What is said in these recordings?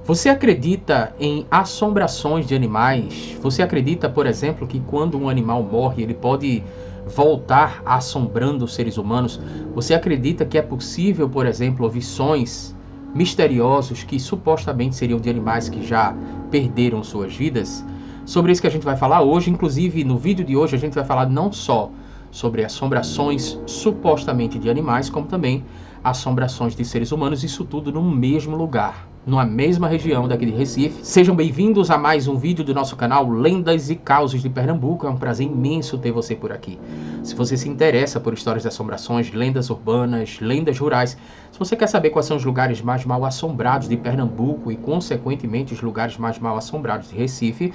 Você acredita em assombrações de animais? Você acredita, por exemplo, que quando um animal morre, ele pode voltar assombrando os seres humanos? Você acredita que é possível, por exemplo, ouvir sons misteriosos que supostamente seriam de animais que já perderam suas vidas? Sobre isso que a gente vai falar hoje, inclusive no vídeo de hoje a gente vai falar não só sobre assombrações supostamente de animais, como também assombrações de seres humanos, isso tudo no mesmo lugar, numa mesma região daqui de Recife. Sejam bem-vindos a mais um vídeo do nosso canal Lendas e Causos de Pernambuco. É um prazer imenso ter você por aqui. Se você se interessa por histórias de assombrações, lendas urbanas, lendas rurais, se você quer saber quais são os lugares mais mal assombrados de Pernambuco e, consequentemente, os lugares mais mal assombrados de Recife,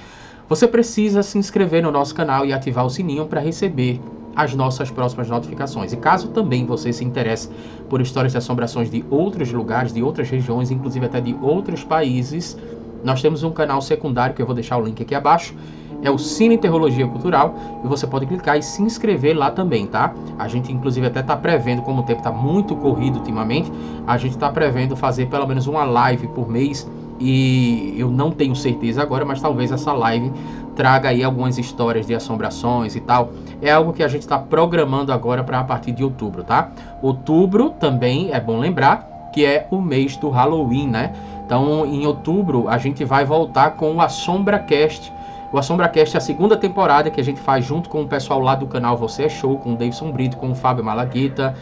você precisa se inscrever no nosso canal e ativar o sininho para receber as nossas próximas notificações. E caso também você se interesse por histórias de assombrações de outros lugares, de outras regiões, inclusive até de outros países, nós temos um canal secundário que eu vou deixar o link aqui abaixo. É o Cine Terrologia Cultural e você pode clicar e se inscrever lá também, tá? A gente inclusive até está prevendo, como o tempo está muito corrido ultimamente, a gente está prevendo fazer pelo menos uma live por mês e eu não tenho certeza agora, mas talvez essa live traga aí algumas histórias de assombrações e tal. É algo que a gente está programando agora para a partir de outubro, tá? Outubro também é bom lembrar que é o mês do Halloween, né? Então, em outubro, a gente vai voltar com o AssombraCast. O AssombraCast é a segunda temporada que a gente faz junto com o pessoal lá do canal Você é Show, com o Davidson Brito, com o Fábio Malagueta.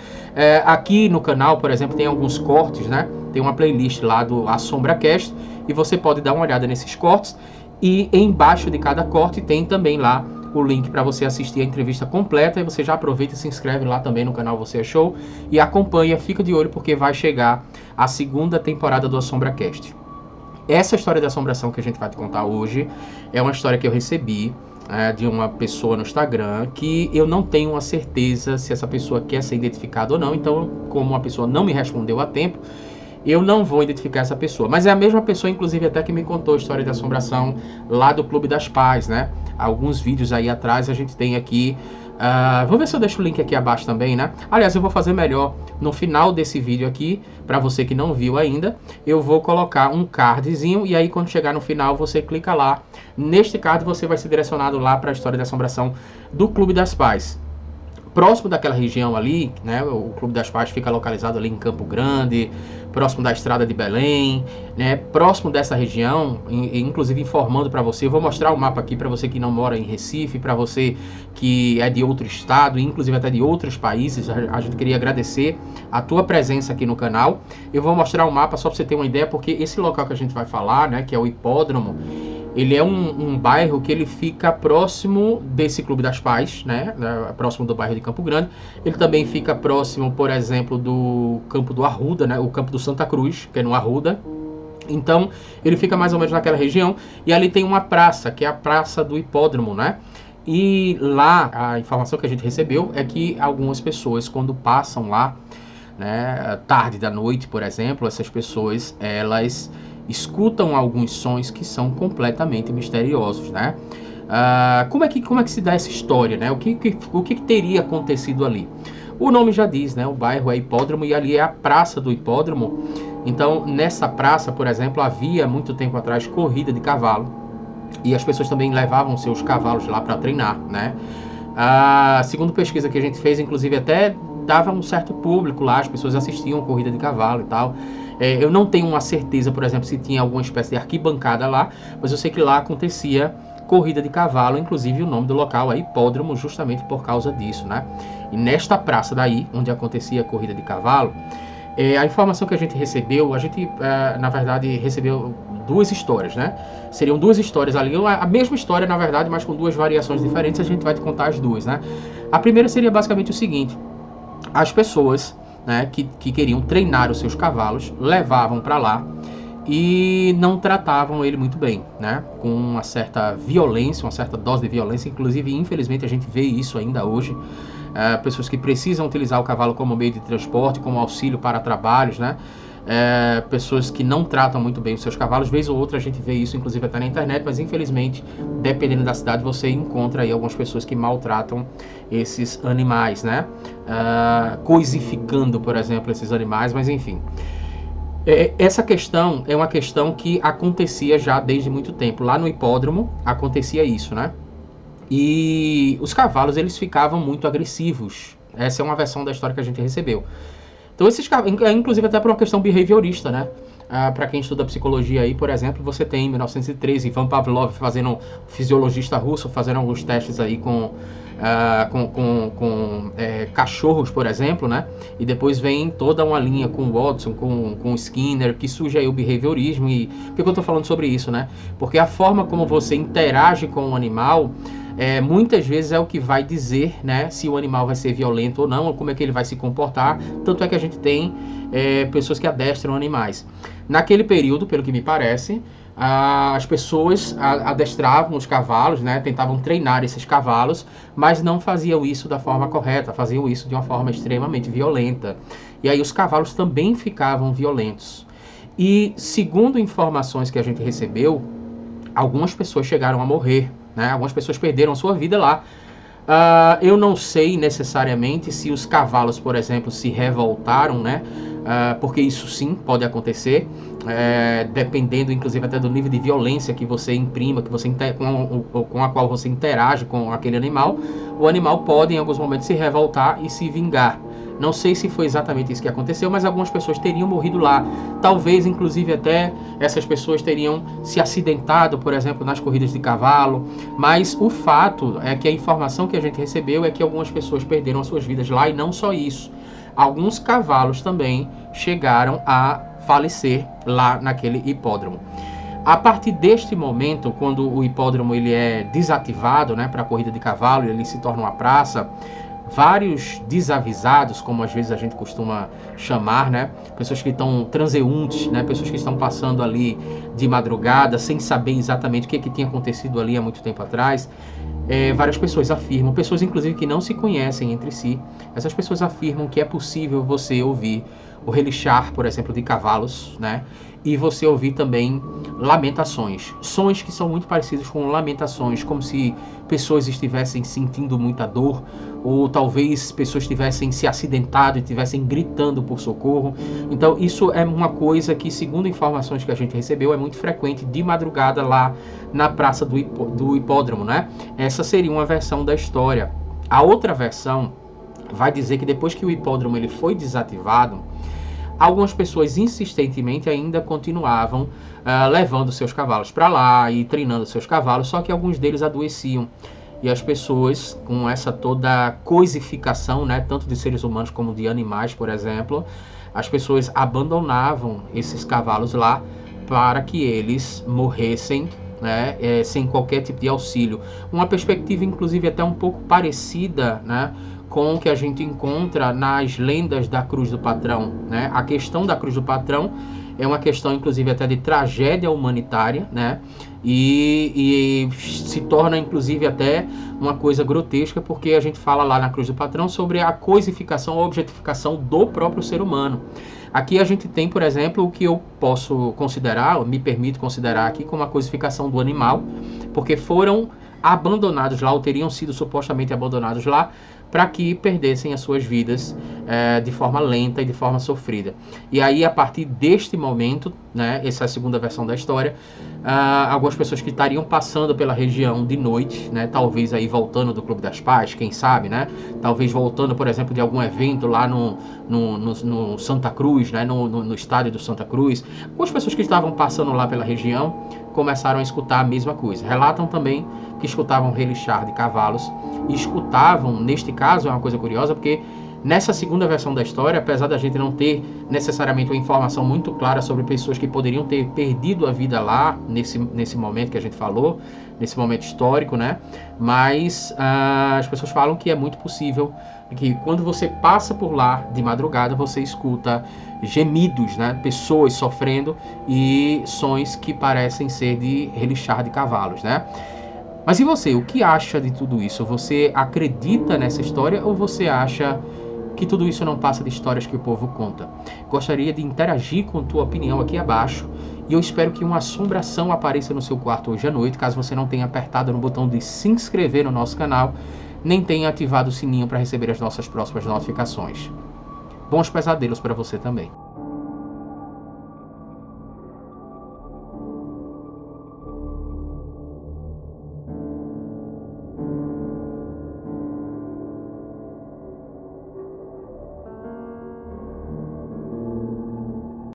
Aqui no canal, por exemplo, tem alguns cortes, né? Tem uma playlist lá do AssombraCast e você pode dar uma olhada nesses cortes. E embaixo de cada corte tem também lá o link para você assistir a entrevista completa e você já aproveita e se inscreve lá também no canal Você é Show e acompanha, fica de olho porque vai chegar a segunda temporada do AssombraCast. Essa história de assombração que a gente vai te contar hoje é uma história que eu recebi de uma pessoa no Instagram que eu não tenho uma certeza se essa pessoa quer ser identificada ou não, então como a pessoa não me respondeu a tempo, eu não vou identificar essa pessoa, mas é a mesma pessoa, inclusive, até que me contou a história de assombração lá do Clube das Pais, né? Alguns vídeos aí atrás a gente tem aqui. Vou ver se eu deixo o link aqui abaixo também, né? Aliás, eu vou fazer melhor no final desse vídeo aqui, para você que não viu ainda, eu vou colocar um cardzinho e aí quando chegar no final você clica lá. Neste card você vai ser direcionado lá para a história de assombração do Clube das Pais. Próximo daquela região ali, né, o Clube das Pais fica localizado ali em Campo Grande, próximo da Estrada de Belém, né, próximo dessa região, inclusive informando para você, eu vou mostrar o mapa aqui para você que não mora em Recife, para você que é de outro estado, inclusive até de outros países, a gente queria agradecer a tua presença aqui no canal. Eu vou mostrar o mapa só para você ter uma ideia, porque esse local que a gente vai falar, né, que é o Hipódromo, ele é um bairro que ele fica próximo desse Clube das Pais, né? Próximo do bairro de Campo Grande. Ele também fica próximo, por exemplo, do campo do Arruda, né? O campo do Santa Cruz, que é no Arruda. Então, ele fica mais ou menos naquela região. E ali tem uma praça, que é a Praça do Hipódromo, né? E lá, a informação que a gente recebeu é que algumas pessoas, quando passam lá, né, tarde da noite, por exemplo, essas pessoas, elas escutam alguns sons que são completamente misteriosos, né? Como é que se dá essa história, né? O que teria acontecido ali? O nome já diz, né? O bairro é Hipódromo e ali é a Praça do Hipódromo. Então, nessa praça, por exemplo, havia muito tempo atrás corrida de cavalo e as pessoas também levavam seus cavalos lá para treinar, né? Segundo pesquisa que a gente fez, inclusive até dava um certo público lá, as pessoas assistiam corrida de cavalo e tal. Eu não tenho uma certeza, por exemplo, se tinha alguma espécie de arquibancada lá, mas eu sei que lá acontecia corrida de cavalo, inclusive o nome do local é Hipódromo, justamente por causa disso, né? E nesta praça daí, onde acontecia a corrida de cavalo, a informação que a gente recebeu, na verdade, recebeu duas histórias, né? Seriam duas histórias ali, a mesma história, na verdade, mas com duas variações diferentes, a gente vai te contar as duas, né? A primeira seria basicamente o seguinte: as pessoas, né, que queriam treinar os seus cavalos, levavam para lá e não tratavam ele muito bem, né? Com uma certa violência, uma certa dose de violência, inclusive, infelizmente, a gente vê isso ainda hoje. Pessoas que precisam utilizar o cavalo como meio de transporte, como auxílio para trabalhos, né? Pessoas que não tratam muito bem os seus cavalos, vez ou outra a gente vê isso, inclusive até na internet, mas infelizmente, dependendo da cidade, você encontra aí algumas pessoas que maltratam esses animais, né? Coisificando, por exemplo, esses animais, mas enfim. Essa questão é uma questão que acontecia já desde muito tempo. Lá no hipódromo acontecia isso, né? E os cavalos, eles ficavam muito agressivos. Essa é uma versão da história que a gente recebeu. Então, esses cavalos, inclusive até por uma questão behaviorista, né? Para quem estuda psicologia aí, por exemplo, você tem em 1913 Ivan Pavlov fazendo, fisiologista russo, fazendo alguns testes aí com cachorros, por exemplo, né? E depois vem toda uma linha com Watson, com Skinner, que surge aí o behaviorismo. E por que eu estou falando sobre isso, né? Porque a forma como você interage com o animal muitas vezes é o que vai dizer, né, se o animal vai ser violento ou não, ou como é que ele vai se comportar. Tanto é que a gente tem pessoas que adestram animais. Naquele período, pelo que me parece, as pessoas adestravam os cavalos, né, tentavam treinar esses cavalos, mas não faziam isso da forma correta, faziam isso de uma forma extremamente violenta. E aí os cavalos também ficavam violentos. E segundo informações que a gente recebeu, algumas pessoas chegaram a morrer, né? Algumas pessoas perderam a sua vida lá. Eu não sei necessariamente se os cavalos, por exemplo, se revoltaram, né? Porque isso sim pode acontecer, dependendo inclusive até do nível de violência que você imprima, que você com a qual você interage com aquele animal. O animal pode em alguns momentos se revoltar e se vingar. Não sei se foi exatamente isso que aconteceu, mas algumas pessoas teriam morrido lá. Talvez, inclusive, até essas pessoas teriam se acidentado, por exemplo, nas corridas de cavalo. Mas o fato é que a informação que a gente recebeu é que algumas pessoas perderam as suas vidas lá, e não só isso. Alguns cavalos também chegaram a falecer lá naquele hipódromo. A partir deste momento, quando o hipódromo ele é desativado, né, para a corrida de cavalo, ele se torna uma praça, vários desavisados, como às vezes a gente costuma chamar, né? Pessoas que estão transeuntes, né? Pessoas que estão passando ali de madrugada, sem saber exatamente o que tinha acontecido ali há muito tempo atrás. Várias pessoas afirmam, pessoas inclusive que não se conhecem entre si, essas pessoas afirmam que é possível você ouvir o relixar, por exemplo, de cavalos, né? E você ouvir também lamentações, sons que são muito parecidos com lamentações, como se pessoas estivessem sentindo muita dor, ou talvez pessoas tivessem se acidentado e estivessem gritando por socorro. Então isso é uma coisa que, segundo informações que a gente recebeu, é muito frequente de madrugada lá na praça do hipódromo, né? Essa seria uma versão da história. A outra versão vai dizer que depois que o hipódromo ele foi desativado, algumas pessoas insistentemente ainda continuavam levando seus cavalos para lá e treinando seus cavalos, só que alguns deles adoeciam. E as pessoas, com essa toda coisificação, né, tanto de seres humanos como de animais, por exemplo, as pessoas abandonavam esses cavalos lá para que eles morressem, né, sem qualquer tipo de auxílio. Uma perspectiva, inclusive, até um pouco parecida, né, com o que a gente encontra nas lendas da Cruz do Patrão, né? A questão da Cruz do Patrão é uma questão, inclusive, até de tragédia humanitária, né? E se torna, inclusive, até uma coisa grotesca, porque a gente fala lá na Cruz do Patrão sobre a coisificação, a objetificação do próprio ser humano. Aqui a gente tem, por exemplo, o que eu posso considerar, me permito considerar aqui como a coisificação do animal, porque foram abandonados lá, ou teriam sido supostamente abandonados lá, para que perdessem as suas vidas de forma lenta e de forma sofrida. E aí, a partir deste momento, né, essa é a segunda versão da história, algumas pessoas que estariam passando pela região de noite, né, talvez aí voltando do Clube das Paz, quem sabe, né, talvez voltando, por exemplo, de algum evento lá no Santa Cruz, né, no estádio do Santa Cruz, algumas pessoas que estavam passando lá pela região começaram a escutar a mesma coisa. Relatam também que escutavam relixar de cavalos, e escutavam, neste caso, é uma coisa curiosa, porque nessa segunda versão da história, apesar da gente não ter necessariamente uma informação muito clara sobre pessoas que poderiam ter perdido a vida lá, nesse momento que a gente falou, nesse momento histórico, né? Mas as pessoas falam que é muito possível que quando você passa por lá de madrugada, você escuta gemidos, né? Pessoas sofrendo e sons que parecem ser de relixar de cavalos, né? Mas e você, o que acha de tudo isso? Você acredita nessa história ou você acha que tudo isso não passa de histórias que o povo conta? Gostaria de interagir com tua opinião aqui abaixo, e eu espero que uma assombração apareça no seu quarto hoje à noite, caso você não tenha apertado no botão de se inscrever no nosso canal, nem tenha ativado o sininho para receber as nossas próximas notificações. Bons pesadelos para você também.